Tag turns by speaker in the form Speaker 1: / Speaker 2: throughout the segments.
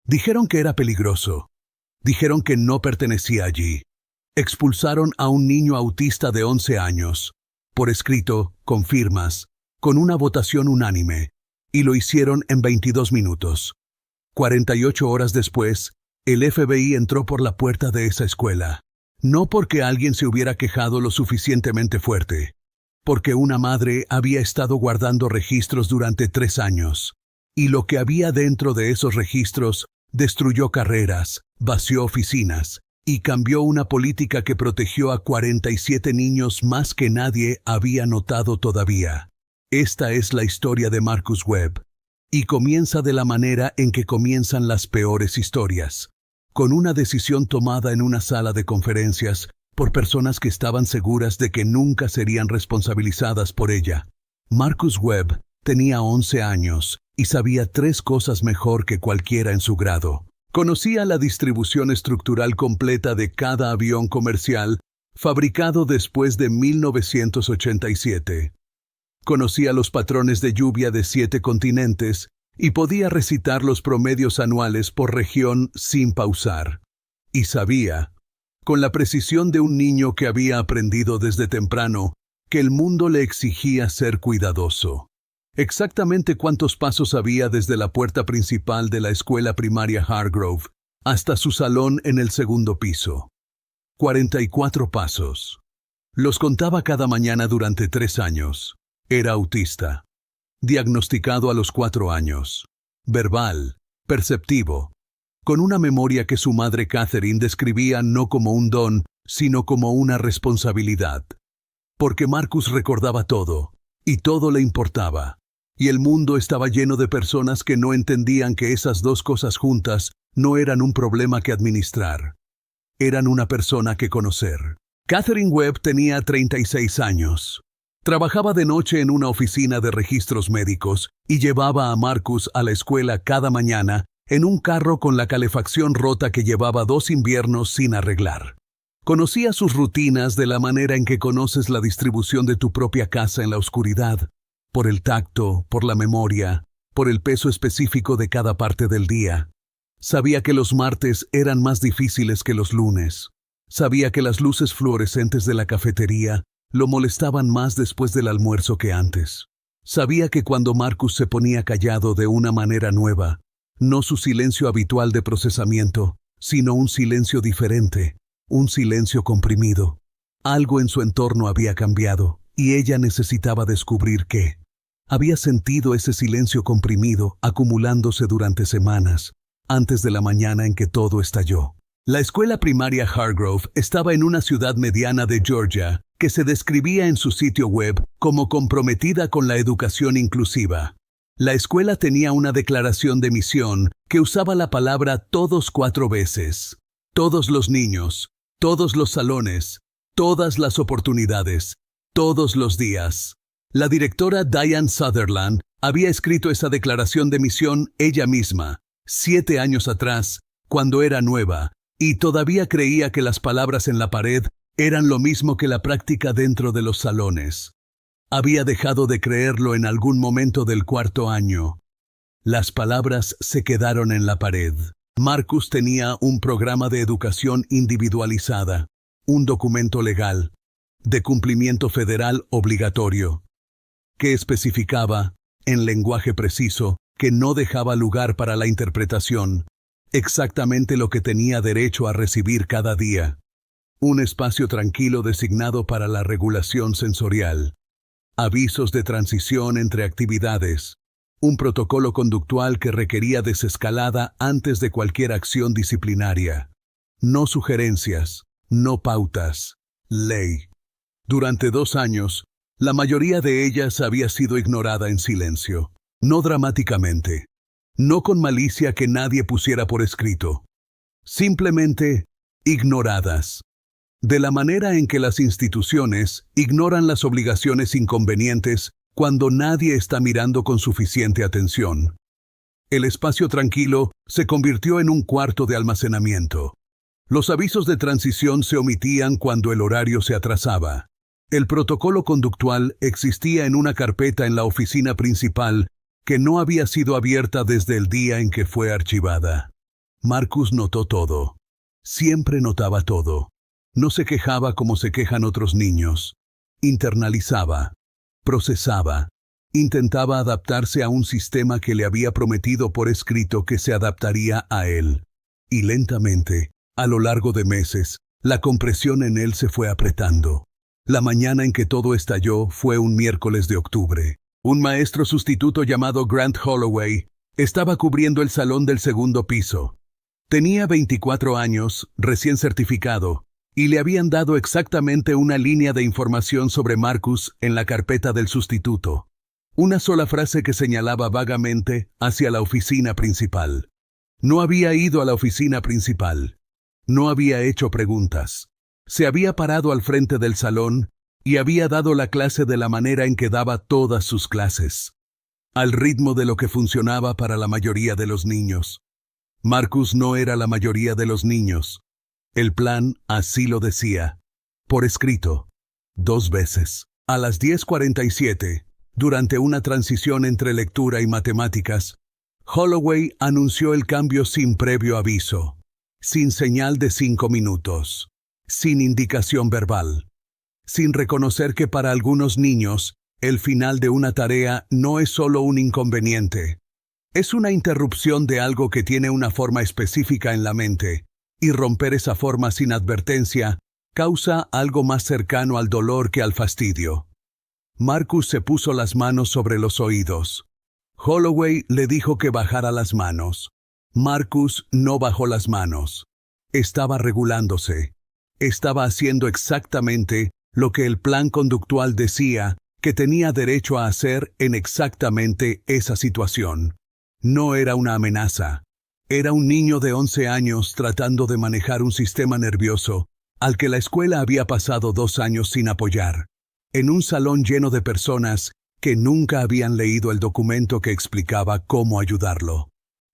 Speaker 1: Dijeron que era peligroso. Dijeron que no pertenecía allí. Expulsaron a un niño autista de 11 años, por escrito, con firmas, con una votación unánime, y lo hicieron en 22 minutos. 48 horas después, el FBI entró por la puerta de esa escuela. No porque alguien se hubiera quejado lo suficientemente fuerte, porque una madre había estado guardando registros durante 3 años, y lo que había dentro de esos registros destruyó carreras, vació oficinas, y cambió una política que protegió a 47 niños más que nadie había notado todavía. Esta es la historia de Marcus Webb, y comienza de la manera en que comienzan las peores historias, con una decisión tomada en una sala de conferencias por personas que estaban seguras de que nunca serían responsabilizadas por ella. Marcus Webb tenía 11 años y sabía 3 cosas mejor que cualquiera en su grado. Conocía la distribución estructural completa de cada avión comercial fabricado después de 1987. Conocía los patrones de lluvia de 7 continentes y podía recitar los promedios anuales por región sin pausar. Y sabía, con la precisión de un niño que había aprendido desde temprano, que el mundo le exigía ser cuidadoso. Exactamente cuántos pasos había desde la puerta principal de la escuela primaria Hargrove hasta su salón en el segundo piso. 44 pasos. Los contaba cada mañana durante 3 años. Era autista. Diagnosticado a los 4 años. Verbal, perceptivo, con una memoria que su madre Catherine describía no como un don, sino como una responsabilidad. Porque Marcus recordaba todo, y todo le importaba. Y el mundo estaba lleno de personas que no entendían que esas 2 cosas juntas no eran un problema que administrar. Eran una persona que conocer. Catherine Webb tenía 36 años. Trabajaba de noche en una oficina de registros médicos y llevaba a Marcus a la escuela cada mañana en un carro con la calefacción rota que llevaba 2 inviernos sin arreglar. Conocía sus rutinas de la manera en que conoces la distribución de tu propia casa en la oscuridad, por el tacto, por la memoria, por el peso específico de cada parte del día. Sabía que los martes eran más difíciles que los lunes. Sabía que las luces fluorescentes de la cafetería lo molestaban más después del almuerzo que antes. Sabía que cuando Marcus se ponía callado de una manera nueva, no su silencio habitual de procesamiento, sino un silencio diferente, un silencio comprimido. Algo en su entorno había cambiado, y ella necesitaba descubrir qué. Había sentido ese silencio comprimido acumulándose durante semanas, antes de la mañana en que todo estalló. La escuela primaria Hargrove estaba en una ciudad mediana de Georgia que se describía en su sitio web como comprometida con la educación inclusiva. La escuela tenía una declaración de misión que usaba la palabra todos 4 veces. Todos los niños, todos los salones, todas las oportunidades, todos los días. La directora Diane Sutherland había escrito esa declaración de misión ella misma, 7 años atrás, cuando era nueva, y todavía creía que las palabras en la pared eran lo mismo que la práctica dentro de los salones. Había dejado de creerlo en algún momento del 4º año. Las palabras se quedaron en la pared. Marcus tenía un programa de educación individualizada, un documento legal, de cumplimiento federal obligatorio, que especificaba, en lenguaje preciso, que no dejaba lugar para la interpretación, exactamente lo que tenía derecho a recibir cada día. Un espacio tranquilo designado para la regulación sensorial. Avisos de transición entre actividades. Un protocolo conductual que requería desescalada antes de cualquier acción disciplinaria. No sugerencias, no pautas, ley. Durante 2 años, la mayoría de ellas había sido ignorada en silencio. No dramáticamente. No con malicia que nadie pusiera por escrito. Simplemente ignoradas. De la manera en que las instituciones ignoran las obligaciones inconvenientes cuando nadie está mirando con suficiente atención. El espacio tranquilo se convirtió en un cuarto de almacenamiento. Los avisos de transición se omitían cuando el horario se atrasaba. El protocolo conductual existía en una carpeta en la oficina principal que no había sido abierta desde el día en que fue archivada. Marcus notó todo. Siempre notaba todo. No se quejaba como se quejan otros niños. Internalizaba, procesaba, intentaba adaptarse a un sistema que le había prometido por escrito que se adaptaría a él. Y lentamente, a lo largo de meses, la compresión en él se fue apretando. La mañana en que todo estalló fue un miércoles de octubre. Un maestro sustituto llamado Grant Holloway estaba cubriendo el salón del segundo piso. Tenía 24 años, recién certificado, y le habían dado exactamente una línea de información sobre Marcus en la carpeta del sustituto. Una sola frase que señalaba vagamente hacia la oficina principal. No había ido a la oficina principal. No había hecho preguntas. Se había parado al frente del salón y había dado la clase de la manera en que daba todas sus clases. Al ritmo de lo que funcionaba para la mayoría de los niños. Marcus no era la mayoría de los niños. El plan así lo decía. Por escrito. 2 veces. A las 10:47, durante una transición entre lectura y matemáticas, Holloway anunció el cambio sin previo aviso, sin señal de 5 minutos, sin indicación verbal, sin reconocer que para algunos niños, el final de una tarea no es solo un inconveniente. Es una interrupción de algo que tiene una forma específica en la mente, y romper esa forma sin advertencia causa algo más cercano al dolor que al fastidio. Marcus se puso las manos sobre los oídos. Holloway le dijo que bajara las manos. Marcus no bajó las manos. Estaba regulándose. Estaba haciendo exactamente lo que el plan conductual decía que tenía derecho a hacer en exactamente esa situación. No era una amenaza. Era un niño de 11 años tratando de manejar un sistema nervioso al que la escuela había pasado 2 años sin apoyar, en un salón lleno de personas que nunca habían leído el documento que explicaba cómo ayudarlo.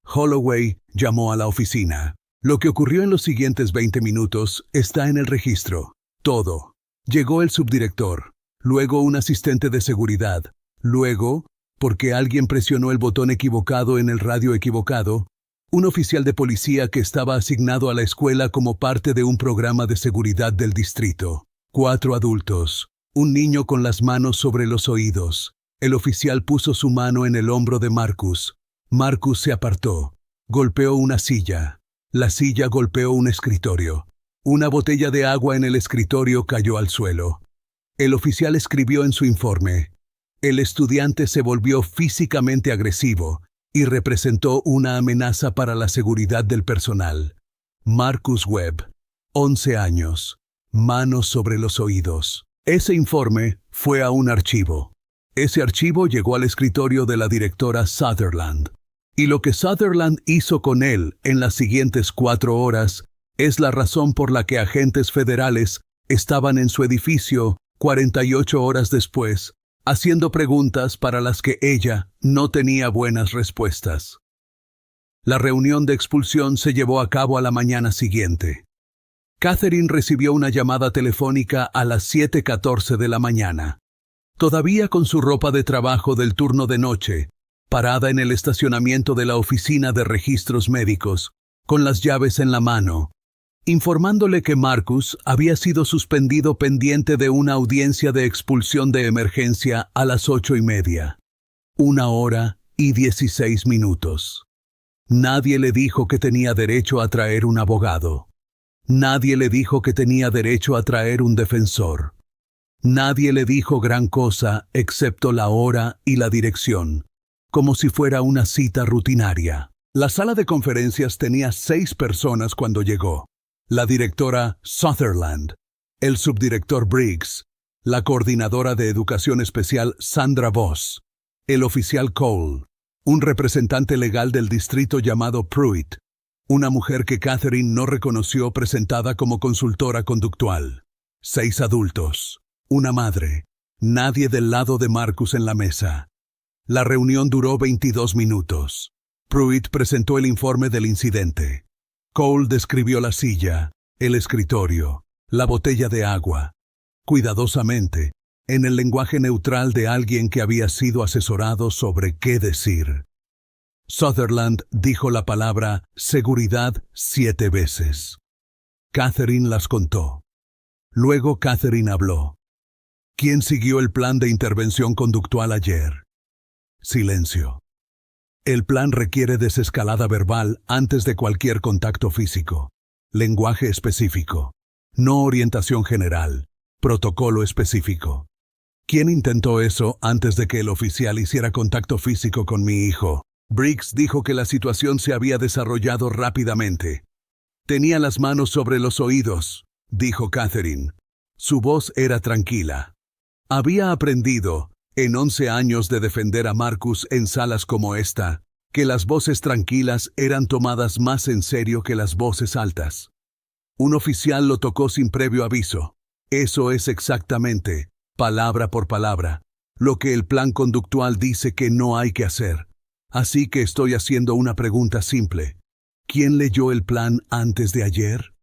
Speaker 1: Holloway llamó a la oficina. Lo que ocurrió en los siguientes 20 minutos está en el registro. Todo. Llegó el subdirector, luego un asistente de seguridad, luego, porque alguien presionó el botón equivocado en el radio equivocado, un oficial de policía que estaba asignado a la escuela como parte de un programa de seguridad del distrito. 4 adultos. Un niño con las manos sobre los oídos. El oficial puso su mano en el hombro de Marcus. Marcus se apartó. Golpeó una silla. La silla golpeó un escritorio. Una botella de agua en el escritorio cayó al suelo. El oficial escribió en su informe. El estudiante se volvió físicamente agresivo y representó una amenaza para la seguridad del personal. Marcus Webb, 11 años, manos sobre los oídos. Ese informe fue a un archivo. Ese archivo llegó al escritorio de la directora Sutherland. Y lo que Sutherland hizo con él en las siguientes 4 horas es la razón por la que agentes federales estaban en su edificio 48 horas después, haciendo preguntas para las que ella no tenía buenas respuestas. La reunión de expulsión se llevó a cabo a la mañana siguiente. Catherine recibió una llamada telefónica a las 7:14 de la mañana. Todavía con su ropa de trabajo del turno de noche, parada en el estacionamiento de la oficina de registros médicos, con las llaves en la mano, informándole que Marcus había sido suspendido pendiente de una audiencia de expulsión de emergencia a las 8:30. 1:16. Nadie le dijo que tenía derecho a traer un abogado. Nadie le dijo que tenía derecho a traer un defensor. Nadie le dijo gran cosa excepto la hora y la dirección, como si fuera una cita rutinaria. La sala de conferencias tenía 6 personas cuando llegó. La directora Sutherland, el subdirector Briggs, la coordinadora de educación especial Sandra Voss, el oficial Cole, un representante legal del distrito llamado Pruitt, una mujer que Catherine no reconoció presentada como consultora conductual, 6 adultos, una madre, nadie del lado de Marcus en la mesa. La reunión duró 22 minutos. Pruitt presentó el informe del incidente. Cole describió la silla, el escritorio, la botella de agua, cuidadosamente, en el lenguaje neutral de alguien que había sido asesorado sobre qué decir. Sutherland dijo la palabra seguridad 7 veces. Catherine las contó. Luego Catherine habló. ¿Quién siguió el plan de intervención conductual ayer? Silencio. El plan requiere desescalada verbal antes de cualquier contacto físico. Lenguaje específico. No orientación general. Protocolo específico. ¿Quién intentó eso antes de que el oficial hiciera contacto físico con mi hijo? Briggs dijo que la situación se había desarrollado rápidamente. Tenía las manos sobre los oídos, dijo Catherine. Su voz era tranquila. Había aprendido, en 11 años de defender a Marcus en salas como esta, que las voces tranquilas eran tomadas más en serio que las voces altas. Un oficial lo tocó sin previo aviso. Eso es exactamente, palabra por palabra, lo que el plan conductual dice que no hay que hacer. Así que estoy haciendo una pregunta simple. ¿Quién leyó el plan antes de ayer?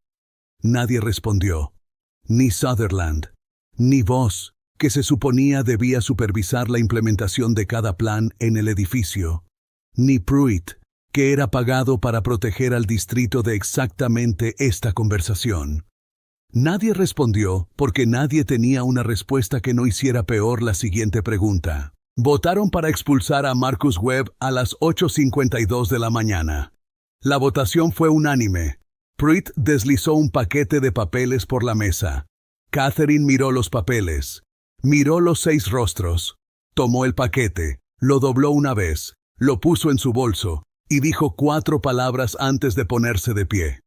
Speaker 1: Nadie respondió. Ni Sutherland, ni vos, que se suponía debía supervisar la implementación de cada plan en el edificio, ni Pruitt, que era pagado para proteger al distrito de exactamente esta conversación. Nadie respondió porque nadie tenía una respuesta que no hiciera peor la siguiente pregunta. Votaron para expulsar a Marcus Webb a las 8:52 de la mañana. La votación fue unánime. Pruitt deslizó un paquete de papeles por la mesa. Catherine miró los papeles. Miró los 6 rostros. Tomó el paquete, lo dobló una vez, lo puso en su bolso y dijo 4 palabras antes de ponerse de pie.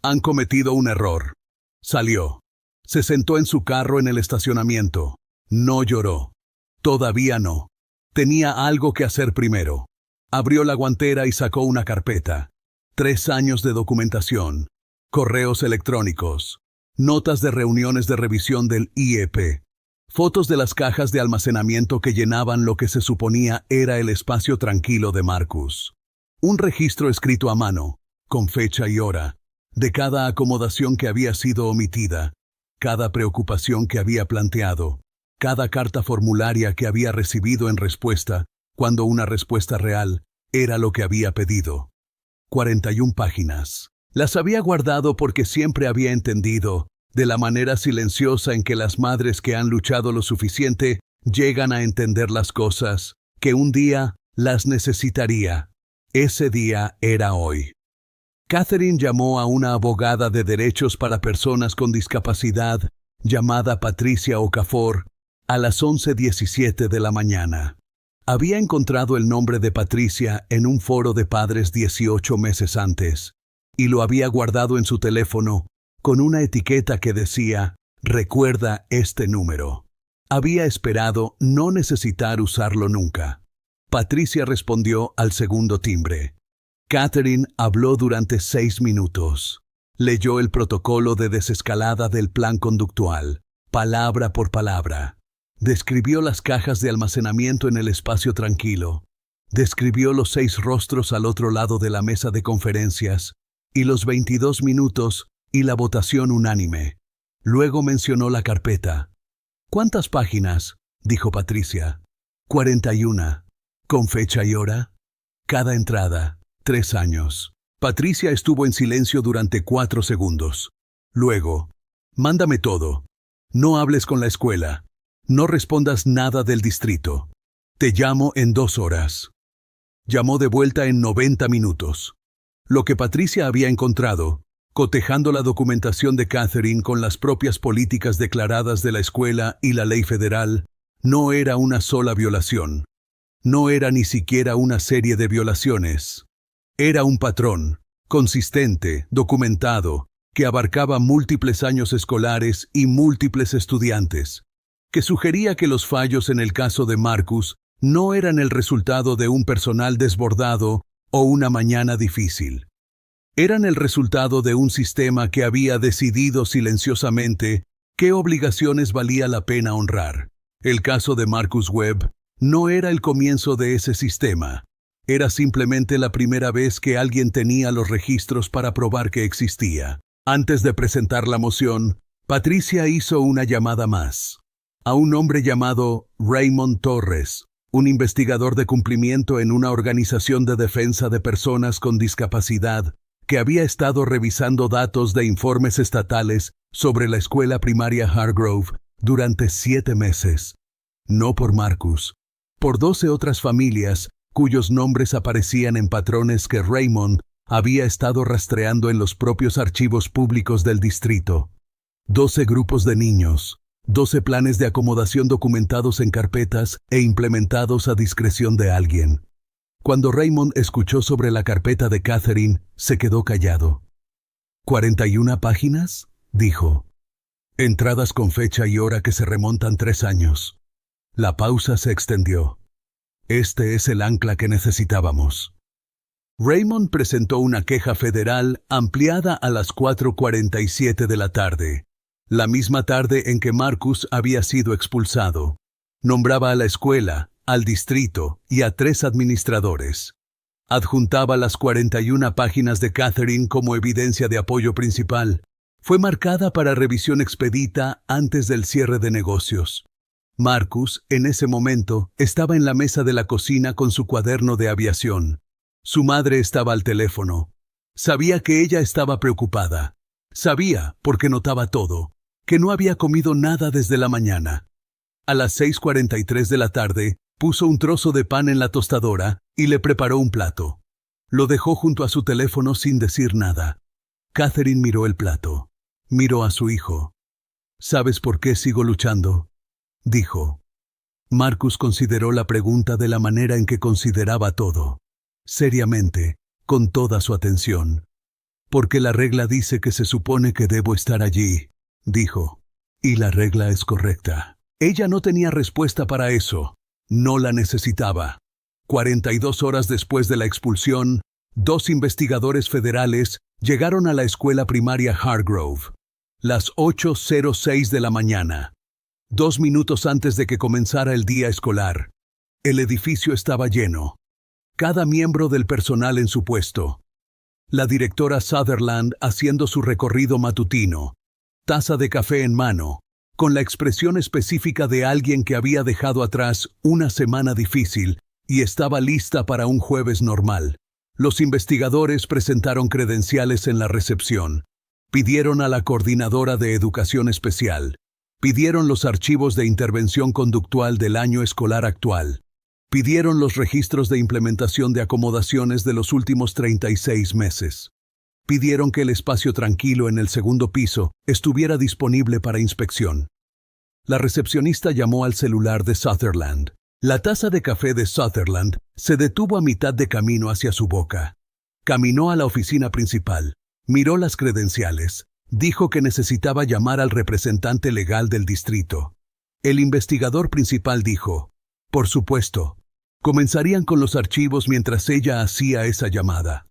Speaker 1: Han cometido un error. Salió. Se sentó en su carro en el estacionamiento. No lloró. Todavía no. Tenía algo que hacer primero. Abrió la guantera y sacó una carpeta. 3 años de documentación. Correos electrónicos. Notas de reuniones de revisión del IEP. Fotos de las cajas de almacenamiento que llenaban lo que se suponía era el espacio tranquilo de Marcus. Un registro escrito a mano, con fecha y hora, de cada acomodación que había sido omitida, cada preocupación que había planteado, cada carta formularia que había recibido en respuesta, cuando una respuesta real era lo que había pedido. 41 páginas. Las había guardado porque siempre había entendido, de la manera silenciosa en que las madres que han luchado lo suficiente llegan a entender las cosas, que un día las necesitaría. Ese día era hoy. Catherine llamó a una abogada de derechos para personas con discapacidad, llamada Patricia Okafor, a las 11:17 de la mañana. Había encontrado el nombre de Patricia en un foro de padres 18 meses antes, y lo había guardado en su teléfono, con una etiqueta que decía, recuerda este número. Había esperado no necesitar usarlo nunca. Patricia respondió al segundo timbre. Catherine habló durante 6 minutos. Leyó el protocolo de desescalada del plan conductual, palabra por palabra. Describió las cajas de almacenamiento en el espacio tranquilo. Describió los 6 rostros al otro lado de la mesa de conferencias, y los 22 minutos, y la votación unánime. Luego mencionó la carpeta. ¿Cuántas páginas?, dijo Patricia. 41. ¿Con fecha y hora? Cada entrada, 3 años. Patricia estuvo en silencio durante 4 segundos. Luego, mándame todo. No hables con la escuela. No respondas nada del distrito. Te llamo en 2 horas. Llamó de vuelta en 90 minutos. Lo que Patricia había encontrado, cotejando la documentación de Catherine con las propias políticas declaradas de la escuela y la ley federal, no era una sola violación. No era ni siquiera una serie de violaciones. Era un patrón, consistente, documentado, que abarcaba múltiples años escolares y múltiples estudiantes, que sugería que los fallos en el caso de Marcus no eran el resultado de un personal desbordado o una mañana difícil. Eran el resultado de un sistema que había decidido silenciosamente qué obligaciones valía la pena honrar. El caso de Marcus Webb no era el comienzo de ese sistema. Era simplemente la primera vez que alguien tenía los registros para probar que existía. Antes de presentar la moción, Patricia hizo una llamada más. A un hombre llamado Raymond Torres, un investigador de cumplimiento en una organización de defensa de personas con discapacidad, que había estado revisando datos de informes estatales sobre la escuela primaria Hargrove durante 7 meses. No por Marcus, por 12 otras familias cuyos nombres aparecían en patrones que Raymond había estado rastreando en los propios archivos públicos del distrito. 12 grupos de niños, 12 planes de acomodación documentados en carpetas e implementados a discreción de alguien. Cuando Raymond escuchó sobre la carpeta de Catherine, se quedó callado. ¿41 páginas? Dijo. Entradas con fecha y hora que se remontan 3 años. La pausa se extendió. Este es el ancla que necesitábamos. Raymond presentó una queja federal ampliada a las 4:47 de la tarde, la misma tarde en que Marcus había sido expulsado. Nombraba a la escuela, al distrito y a 3 administradores. Adjuntaba las 41 páginas de Catherine como evidencia de apoyo principal. Fue marcada para revisión expedita antes del cierre de negocios. Marcus, en ese momento, estaba en la mesa de la cocina con su cuaderno de aviación. Su madre estaba al teléfono. Sabía que ella estaba preocupada. Sabía, porque notaba todo, que no había comido nada desde la mañana. A las 6:43 de la tarde, puso un trozo de pan en la tostadora y le preparó un plato. Lo dejó junto a su teléfono sin decir nada. Catherine miró el plato. Miró a su hijo. ¿Sabes por qué sigo luchando?, dijo. Marcus consideró la pregunta de la manera en que consideraba todo. Seriamente, con toda su atención. Porque la regla dice que se supone que debo estar allí, dijo. Y la regla es correcta. Ella no tenía respuesta para eso. No la necesitaba. 42 horas después de la expulsión, 2 investigadores federales llegaron a la escuela primaria Hargrove. Las 8:06 de la mañana. 2 minutos antes de que comenzara el día escolar. El edificio estaba lleno. Cada miembro del personal en su puesto. La directora Sutherland haciendo su recorrido matutino. Taza de café en mano, con la expresión específica de alguien que había dejado atrás una semana difícil y estaba lista para un jueves normal. Los investigadores presentaron credenciales en la recepción. Pidieron a la coordinadora de educación especial. Pidieron los archivos de intervención conductual del año escolar actual. Pidieron los registros de implementación de acomodaciones de los últimos 36 meses. Pidieron que el espacio tranquilo en el segundo piso estuviera disponible para inspección. La recepcionista llamó al celular de Sutherland. La taza de café de Sutherland se detuvo a mitad de camino hacia su boca. Caminó a la oficina principal, miró las credenciales, dijo que necesitaba llamar al representante legal del distrito. El investigador principal dijo, por supuesto, comenzarían con los archivos mientras ella hacía esa llamada.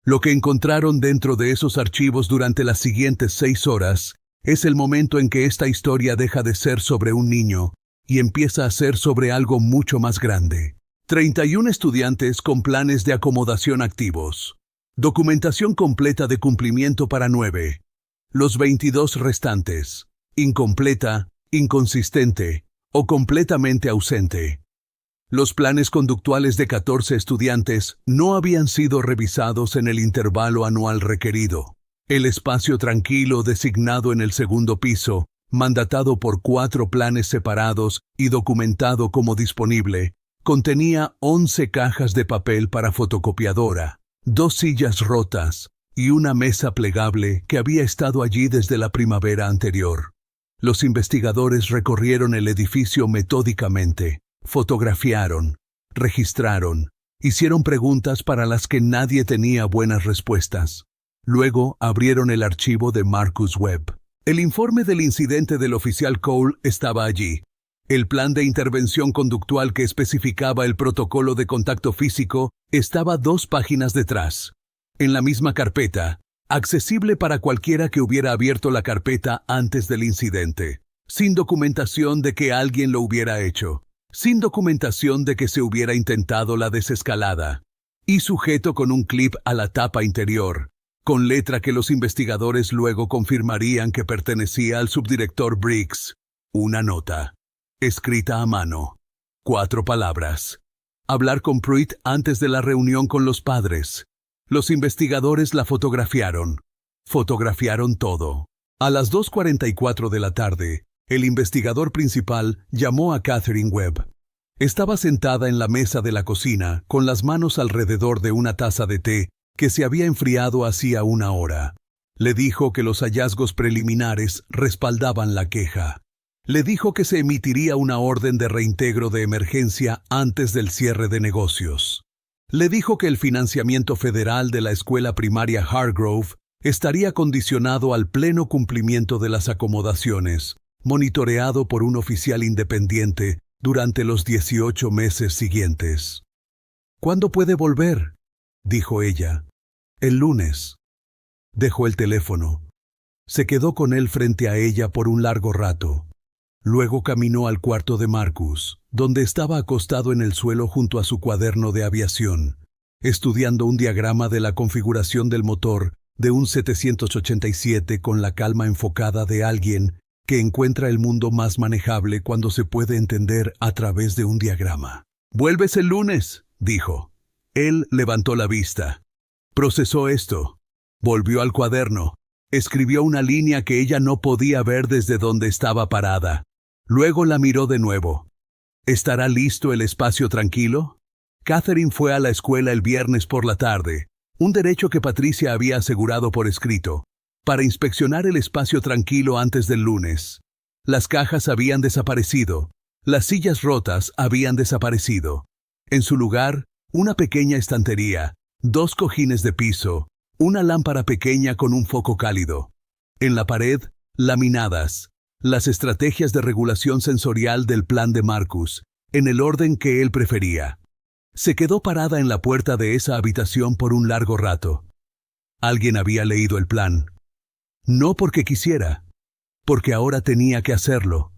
Speaker 1: Lo que encontraron dentro de esos archivos durante las siguientes 6 horas es el momento en que esta historia deja de ser sobre un niño y empieza a ser sobre algo mucho más grande. 31 estudiantes con planes de acomodación activos. Documentación completa de cumplimiento para 9. Los 22 restantes. Incompleta, inconsistente o completamente ausente. Los planes conductuales de 14 estudiantes no habían sido revisados en el intervalo anual requerido. El espacio tranquilo designado en el segundo piso, mandatado por 4 planes separados y documentado como disponible, contenía 11 cajas de papel para fotocopiadora, 2 sillas rotas y una mesa plegable que había estado allí desde la primavera anterior. Los investigadores recorrieron el edificio metódicamente. Fotografiaron, registraron, hicieron preguntas para las que nadie tenía buenas respuestas. Luego abrieron el archivo de Marcus Webb. El informe del incidente del oficial Cole estaba allí. El plan de intervención conductual que especificaba el protocolo de contacto físico estaba 2 páginas detrás. En la misma carpeta, accesible para cualquiera que hubiera abierto la carpeta antes del incidente, sin documentación de que alguien lo hubiera hecho. Sin documentación de que se hubiera intentado la desescalada, y sujeto con un clip a la tapa interior, con letra que los investigadores luego confirmarían que pertenecía al subdirector Briggs. Una nota, escrita a mano. 4 palabras. Hablar con Pruitt antes de la reunión con los padres. Los investigadores la fotografiaron. Fotografiaron todo. A las 2:44 de la tarde, el investigador principal llamó a Catherine Webb. Estaba sentada en la mesa de la cocina, con las manos alrededor de una taza de té que se había enfriado hacía una hora. Le dijo que los hallazgos preliminares respaldaban la queja. Le dijo que se emitiría una orden de reintegro de emergencia antes del cierre de negocios. Le dijo que el financiamiento federal de la escuela primaria Hargrove estaría condicionado al pleno cumplimiento de las acomodaciones, monitoreado por un oficial independiente durante los 18 meses siguientes. ¿Cuándo puede volver?, dijo ella. El lunes. Dejó el teléfono. Se quedó con él frente a ella por un largo rato. Luego caminó al cuarto de Marcus, donde estaba acostado en el suelo junto a su cuaderno de aviación, estudiando un diagrama de la configuración del motor de un 787 con la calma enfocada de alguien que encuentra el mundo más manejable cuando se puede entender a través de un diagrama. «¿Vuelves el lunes?», dijo. Él levantó la vista. Procesó esto. Volvió al cuaderno. Escribió una línea que ella no podía ver desde donde estaba parada. Luego la miró de nuevo. ¿Estará listo el espacio tranquilo? Catherine fue a la escuela el viernes por la tarde, un derecho que Patricia había asegurado por escrito, para inspeccionar el espacio tranquilo antes del lunes. Las cajas habían desaparecido. Las sillas rotas habían desaparecido. En su lugar, una pequeña estantería, 2 cojines de piso, una lámpara pequeña con un foco cálido. En la pared, laminadas, las estrategias de regulación sensorial del plan de Marcus, en el orden que él prefería. Se quedó parada en la puerta de esa habitación por un largo rato. Alguien había leído el plan. No porque quisiera, porque ahora tenía que hacerlo.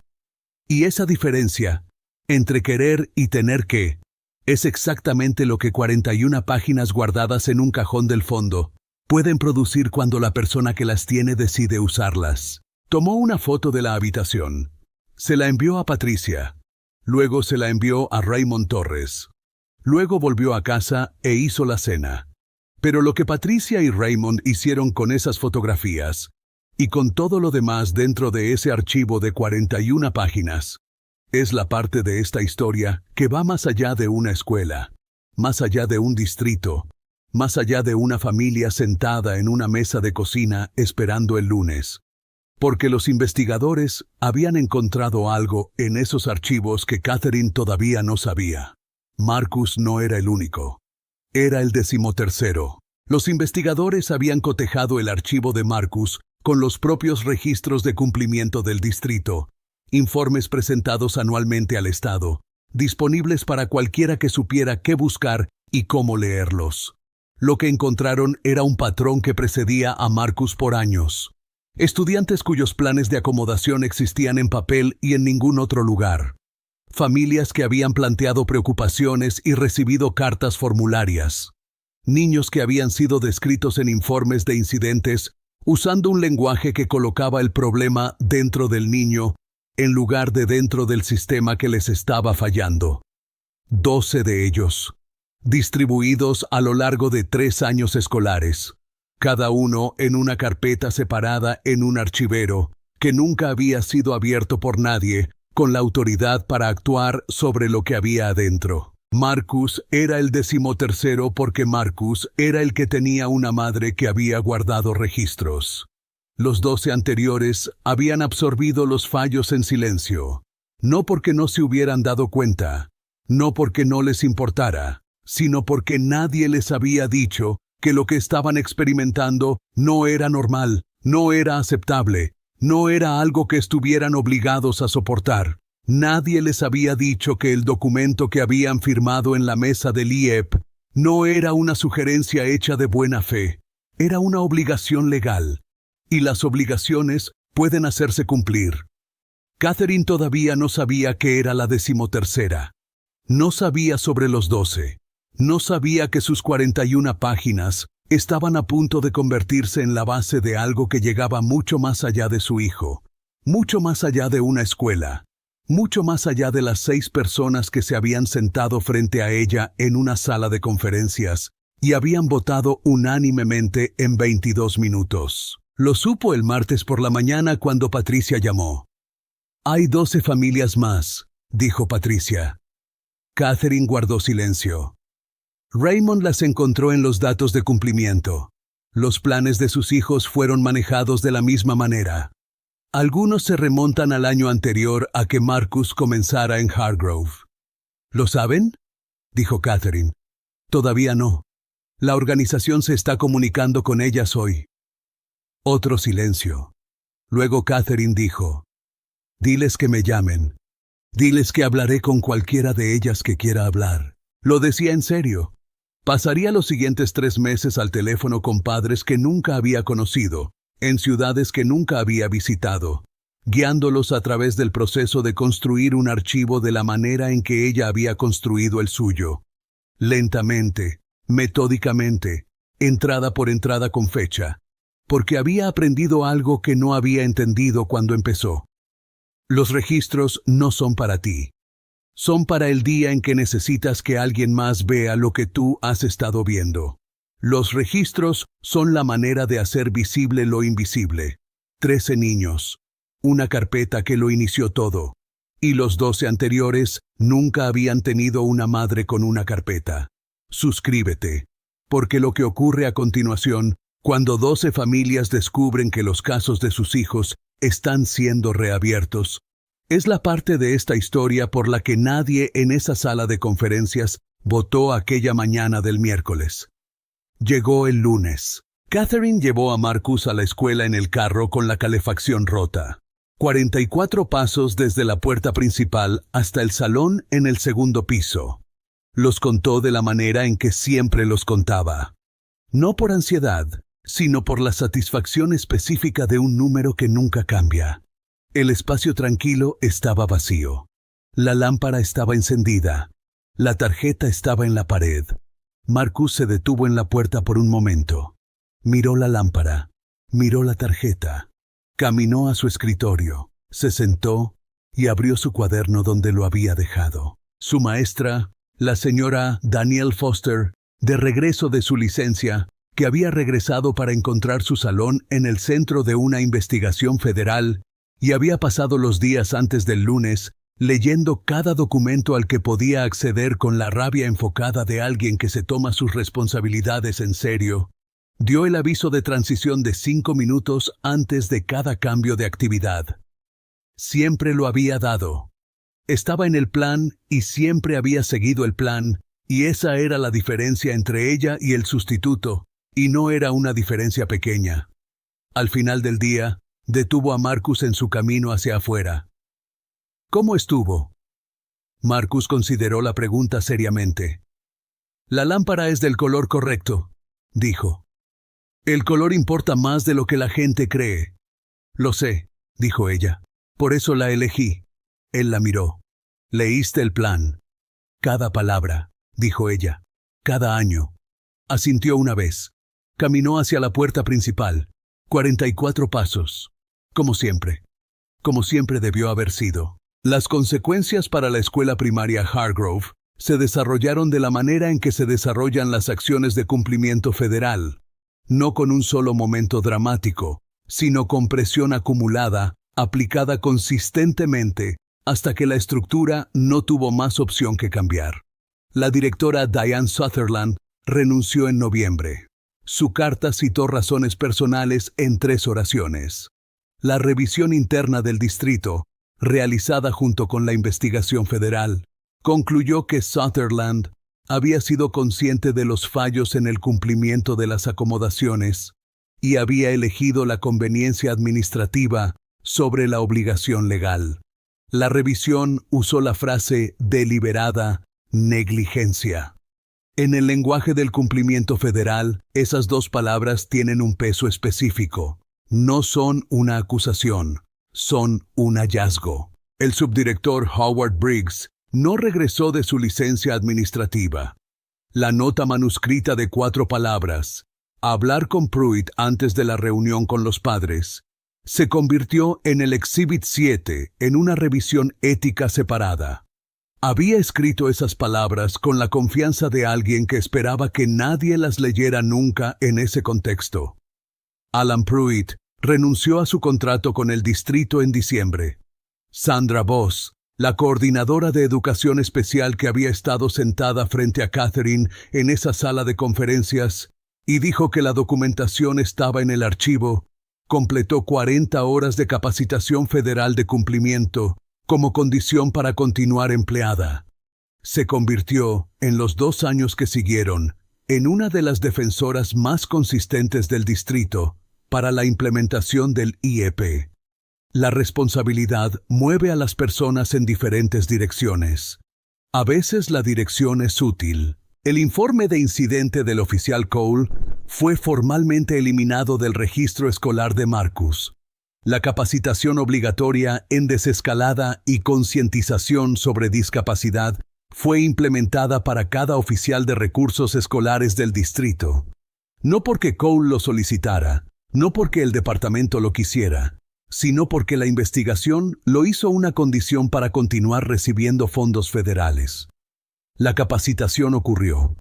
Speaker 1: Y esa diferencia, entre querer y tener que, es exactamente lo que 41 páginas guardadas en un cajón del fondo pueden producir cuando la persona que las tiene decide usarlas. Tomó una foto de la habitación. Se la envió a Patricia. Luego se la envió a Raymond Torres. Luego volvió a casa e hizo la cena. Pero lo que Patricia y Raymond hicieron con esas fotografías, y con todo lo demás dentro de ese archivo de 41 páginas, es la parte de esta historia que va más allá de una escuela, más allá de un distrito, más allá de una familia sentada en una mesa de cocina esperando el lunes. Porque los investigadores habían encontrado algo en esos archivos que Catherine todavía no sabía. Marcus no era el único. Era el 13º. Los investigadores habían cotejado el archivo de Marcus con los propios registros de cumplimiento del distrito, informes presentados anualmente al Estado, disponibles para cualquiera que supiera qué buscar y cómo leerlos. Lo que encontraron era un patrón que precedía a Marcus por años. Estudiantes cuyos planes de acomodación existían en papel y en ningún otro lugar. Familias que habían planteado preocupaciones y recibido cartas formularias. Niños que habían sido descritos en informes de incidentes usando un lenguaje que colocaba el problema dentro del niño en lugar de dentro del sistema que les estaba fallando. 12 de ellos, distribuidos a lo largo de 3 años escolares, cada uno en una carpeta separada en un archivero que nunca había sido abierto por nadie con la autoridad para actuar sobre lo que había adentro. Marcus era el 13º porque Marcus era el que tenía una madre que había guardado registros. Los 12 anteriores habían absorbido los fallos en silencio, no porque no se hubieran dado cuenta, no porque no les importara, sino porque nadie les había dicho que lo que estaban experimentando no era normal, no era aceptable, no era algo que estuvieran obligados a soportar. Nadie les había dicho que el documento que habían firmado en la mesa del IEP no era una sugerencia hecha de buena fe, era una obligación legal. Y las obligaciones pueden hacerse cumplir. Catherine todavía no sabía qué era la 13ª. No sabía sobre los 12. No sabía que sus 41 páginas estaban a punto de convertirse en la base de algo que llegaba mucho más allá de su hijo, mucho más allá de una escuela. mucho más allá de las 6 personas que se habían sentado frente a ella en una sala de conferencias y habían votado unánimemente en 22 minutos. Lo supo el martes por la mañana cuando Patricia llamó. «Hay 12 familias más», dijo Patricia. Catherine guardó silencio. Raymond las encontró en los datos de cumplimiento. Los planes de sus hijos fueron manejados de la misma manera. Algunos se remontan al año anterior a que Marcus comenzara en Hargrove. ¿Lo saben?, dijo Catherine. Todavía no. La organización se está comunicando con ellas hoy. Otro silencio. Luego Catherine dijo: «Diles que me llamen. Diles que hablaré con cualquiera de ellas que quiera hablar». Lo decía en serio. Pasaría los siguientes 3 meses al teléfono con padres que nunca había conocido, en ciudades que nunca había visitado, guiándolos a través del proceso de construir un archivo de la manera en que ella había construido el suyo. Lentamente, metódicamente, entrada por entrada con fecha, porque había aprendido algo que no había entendido cuando empezó. Los registros no son para ti. Son para el día en que necesitas que alguien más vea lo que tú has estado viendo. Los registros son la manera de hacer visible lo invisible. 13 niños, una carpeta que lo inició todo, y los 12 anteriores nunca habían tenido una madre con una carpeta. Suscríbete, porque lo que ocurre a continuación, cuando 12 familias descubren que los casos de sus hijos están siendo reabiertos, es la parte de esta historia por la que nadie en esa sala de conferencias votó aquella mañana del miércoles. Llegó el lunes. Catherine llevó a Marcus a la escuela en el carro con la calefacción rota. 44 pasos desde la puerta principal hasta el salón en el segundo piso. Los contó de la manera en que siempre los contaba. No por ansiedad, sino por la satisfacción específica de un número que nunca cambia. El espacio tranquilo estaba vacío. La lámpara estaba encendida. La tarjeta estaba en la pared. Marcus se detuvo en la puerta por un momento. Miró la lámpara. Miró la tarjeta. Caminó a su escritorio. Se sentó y abrió su cuaderno donde lo había dejado. Su maestra, la señora Danielle Foster, de regreso de su licencia, que había regresado para encontrar su salón en el centro de una investigación federal, y había pasado los días antes del lunes leyendo cada documento al que podía acceder con la rabia enfocada de alguien que se toma sus responsabilidades en serio, dio el aviso de transición de 5 minutos antes de cada cambio de actividad. Siempre lo había dado. Estaba en el plan y siempre había seguido el plan, y esa era la diferencia entre ella y el sustituto, y no era una diferencia pequeña. Al final del día, detuvo a Marcus en su camino hacia afuera. ¿Cómo estuvo? Marcus consideró la pregunta seriamente. La lámpara es del color correcto, dijo. El color importa más de lo que la gente cree. Lo sé, dijo ella. Por eso la elegí. Él la miró. Leíste el plan. Cada palabra, dijo ella. Cada año. Asintió una vez. Caminó hacia la puerta principal. 44 pasos. Como siempre debió haber sido. Las consecuencias para la escuela primaria Hargrove se desarrollaron de la manera en que se desarrollan las acciones de cumplimiento federal, no con un solo momento dramático, sino con presión acumulada, aplicada consistentemente, hasta que la estructura no tuvo más opción que cambiar. La directora Diane Sutherland renunció en noviembre. Su carta citó razones personales en 3 oraciones. La revisión interna del distrito, realizada junto con la investigación federal, concluyó que Sutherland había sido consciente de los fallos en el cumplimiento de las acomodaciones y había elegido la conveniencia administrativa sobre la obligación legal. La revisión usó la frase deliberada negligencia. En el lenguaje del cumplimiento federal, esas 2 palabras tienen un peso específico. No son una acusación, son un hallazgo. El subdirector Howard Briggs no regresó de su licencia administrativa. La nota manuscrita de 4 palabras, hablar con Pruitt antes de la reunión con los padres, Se convirtió en el Exhibit 7 en una revisión ética separada. Había escrito esas palabras con la confianza de alguien que esperaba que nadie las leyera nunca en ese contexto. Alan Pruitt renunció a su contrato con el distrito en diciembre. Sandra Voss, la coordinadora de educación especial que había estado sentada frente a Catherine en esa sala de conferencias y dijo que la documentación estaba en el archivo, completó 40 horas de capacitación federal de cumplimiento como condición para continuar empleada. Se convirtió, en los 2 años que siguieron, en una de las defensoras más consistentes del distrito para la implementación del IEP. La responsabilidad mueve a las personas en diferentes direcciones. A veces la dirección es útil. El informe de incidente del oficial Cole fue formalmente eliminado del registro escolar de Marcus. La capacitación obligatoria en desescalada y concientización sobre discapacidad fue implementada para cada oficial de recursos escolares del distrito. No porque Cole lo solicitara, no porque el departamento lo quisiera, sino porque la investigación lo hizo una condición para continuar recibiendo fondos federales. La capacitación ocurrió.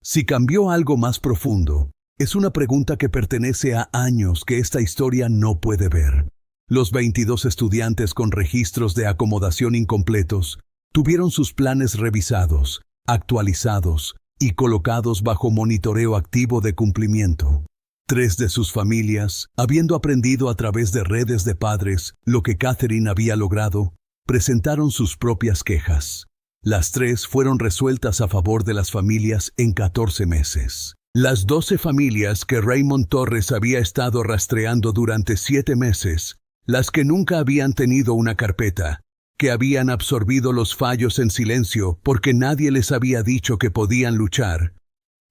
Speaker 1: Si cambió algo más profundo, es una pregunta que pertenece a años que esta historia no puede ver. Los 22 estudiantes con registros de acomodación incompletos tuvieron sus planes revisados, actualizados y colocados bajo monitoreo activo de cumplimiento. 3 de sus familias, habiendo aprendido a través de redes de padres lo que Catherine había logrado, presentaron sus propias quejas. Las 3 fueron resueltas a favor de las familias en 14 meses. Las 12 familias que Raymond Torres había estado rastreando durante 7 meses, las que nunca habían tenido una carpeta, que habían absorbido los fallos en silencio porque nadie les había dicho que podían luchar,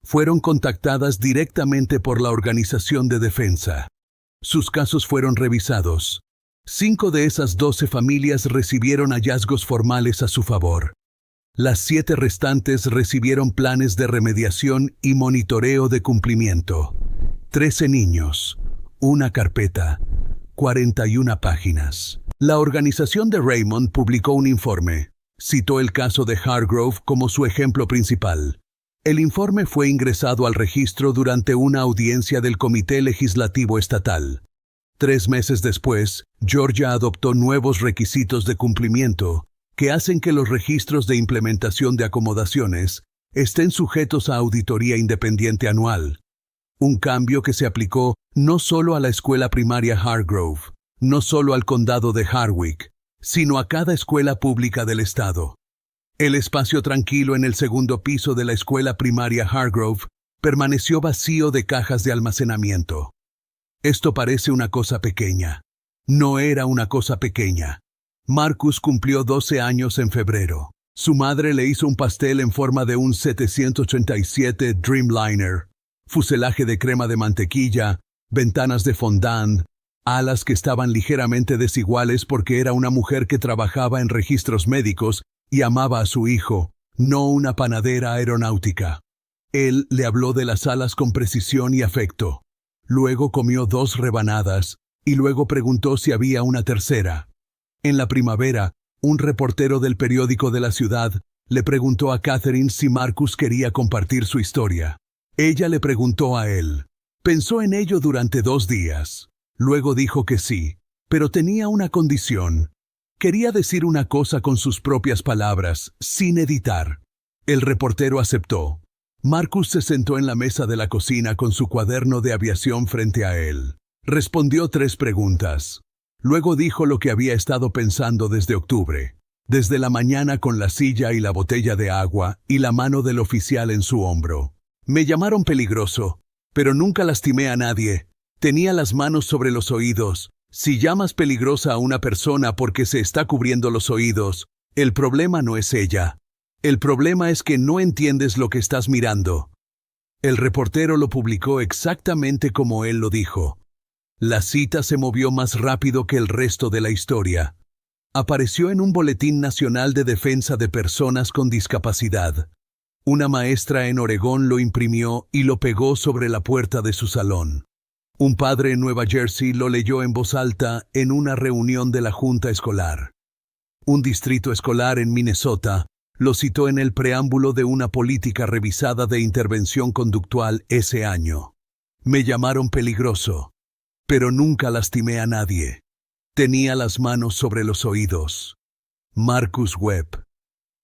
Speaker 1: fueron contactadas directamente por la organización de defensa. Sus casos fueron revisados. 5 de esas 12 familias recibieron hallazgos formales a su favor. Las 7 restantes recibieron planes de remediación y monitoreo de cumplimiento. 13 niños, una carpeta, 41 páginas. La organización de Raymond publicó un informe. Citó el caso de Hargrove como su ejemplo principal. El informe fue ingresado al registro durante una audiencia del Comité Legislativo Estatal. 3 meses después, Georgia adoptó nuevos requisitos de cumplimiento que hacen que los registros de implementación de acomodaciones estén sujetos a auditoría independiente anual. Un cambio que se aplicó no solo a la escuela primaria Hargrove, no solo al condado de Harwich, sino a cada escuela pública del estado. El espacio tranquilo en el segundo piso de la escuela primaria Hargrove permaneció vacío de cajas de almacenamiento. Esto parece una cosa pequeña. No era una cosa pequeña. Marcus cumplió 12 años en febrero. Su madre le hizo un pastel en forma de un 787 Dreamliner, fuselaje de crema de mantequilla, ventanas de fondant, alas que estaban ligeramente desiguales porque era una mujer que trabajaba en registros médicos y amaba a su hijo, no una panadera aeronáutica. Él le habló de las alas con precisión y afecto. Luego comió 2 rebanadas y luego preguntó si había una tercera. En la primavera, un reportero del periódico de la ciudad le preguntó a Catherine si Marcus quería compartir su historia. Ella le preguntó a él. Pensó en ello durante 2 días. Luego dijo que sí, pero tenía una condición. Quería decir una cosa con sus propias palabras, sin editar. El reportero aceptó. Marcus se sentó en la mesa de la cocina con su cuaderno de aviación frente a él. Respondió 3 preguntas. Luego dijo lo que había estado pensando desde octubre. Desde la mañana con la silla y la botella de agua y la mano del oficial en su hombro. Me llamaron peligroso, pero nunca lastimé a nadie. Tenía las manos sobre los oídos. Si llamas peligrosa a una persona porque se está cubriendo los oídos, el problema no es ella. El problema es que no entiendes lo que estás mirando. El reportero lo publicó exactamente como él lo dijo. La cita se movió más rápido que el resto de la historia. Apareció en un boletín nacional de defensa de personas con discapacidad. Una maestra en Oregón lo imprimió y lo pegó sobre la puerta de su salón. Un padre en Nueva Jersey lo leyó en voz alta en una reunión de la junta escolar. Un distrito escolar en Minnesota lo citó en el preámbulo de una política revisada de intervención conductual ese año. Me llamaron peligroso, pero nunca lastimé a nadie. Tenía las manos sobre los oídos. Marcus Webb,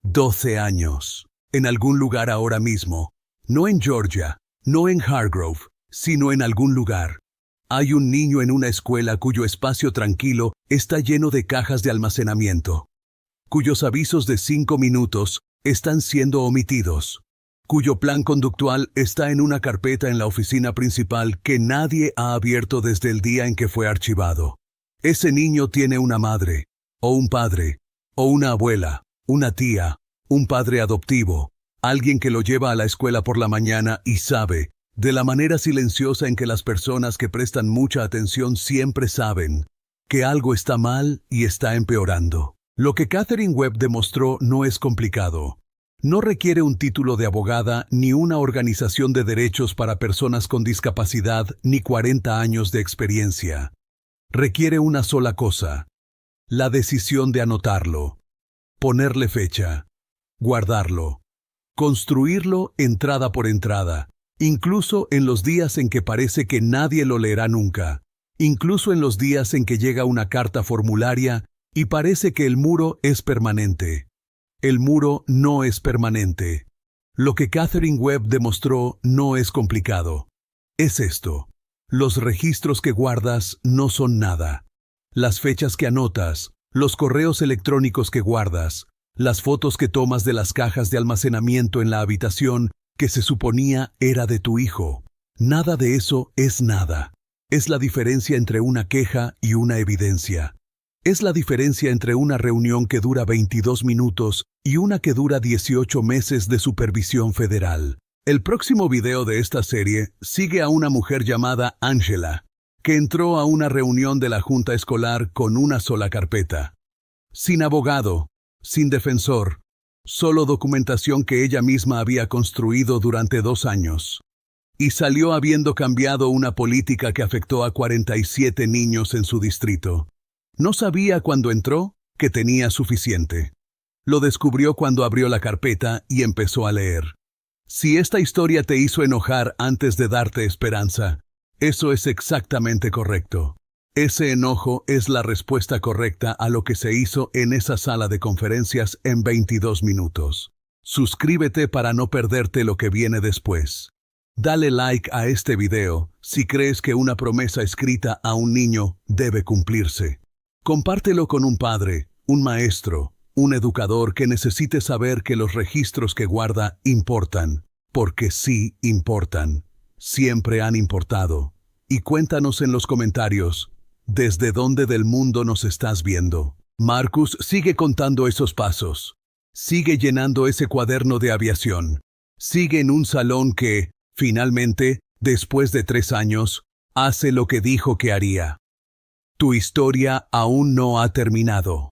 Speaker 1: 12 años, en algún lugar ahora mismo, no en Georgia, no en Hargrove, sino en algún lugar. Hay un niño en una escuela cuyo espacio tranquilo está lleno de cajas de almacenamiento, cuyos avisos de 5 minutos están siendo omitidos, cuyo plan conductual está en una carpeta en la oficina principal que nadie ha abierto desde el día en que fue archivado. Ese niño tiene una madre, o un padre, o una abuela, una tía, un padre adoptivo, alguien que lo lleva a la escuela por la mañana y sabe, de la manera silenciosa en que las personas que prestan mucha atención siempre saben, que algo está mal y está empeorando. Lo que Katherine Webb demostró no es complicado. No requiere un título de abogada ni una organización de derechos para personas con discapacidad ni 40 años de experiencia. Requiere una sola cosa: la decisión de anotarlo, ponerle fecha, guardarlo, construirlo entrada por entrada, incluso en los días en que parece que nadie lo leerá nunca, incluso en los días en que llega una carta formularia y parece que el muro es permanente. El muro no es permanente. Lo que Katherine Webb demostró no es complicado. Es esto: los registros que guardas no son nada. Las fechas que anotas, los correos electrónicos que guardas, las fotos que tomas de las cajas de almacenamiento en la habitación que se suponía era de tu hijo. Nada de eso es nada. Es la diferencia entre una queja y una evidencia. Es la diferencia entre una reunión que dura 22 minutos y una que dura 18 meses de supervisión federal. El próximo video de esta serie sigue a una mujer llamada Angela, que entró a una reunión de la junta escolar con una sola carpeta. Sin abogado, sin defensor, solo documentación que ella misma había construido durante 2 años. Y salió habiendo cambiado una política que afectó a 47 niños en su distrito. No sabía cuando entró que tenía suficiente. Lo descubrió cuando abrió la carpeta y empezó a leer. Si esta historia te hizo enojar antes de darte esperanza, eso es exactamente correcto. Ese enojo es la respuesta correcta a lo que se hizo en esa sala de conferencias en 22 minutos. Suscríbete para no perderte lo que viene después. Dale like a este video si crees que una promesa escrita a un niño debe cumplirse. Compártelo con un padre, un maestro, un educador que necesite saber que los registros que guarda importan, porque sí importan. Siempre han importado. Y cuéntanos en los comentarios, ¿desde dónde del mundo nos estás viendo? Marcus sigue contando esos pasos. Sigue llenando ese cuaderno de aviación. Sigue en un salón que, finalmente, después de 3 años, hace lo que dijo que haría. Tu historia aún no ha terminado.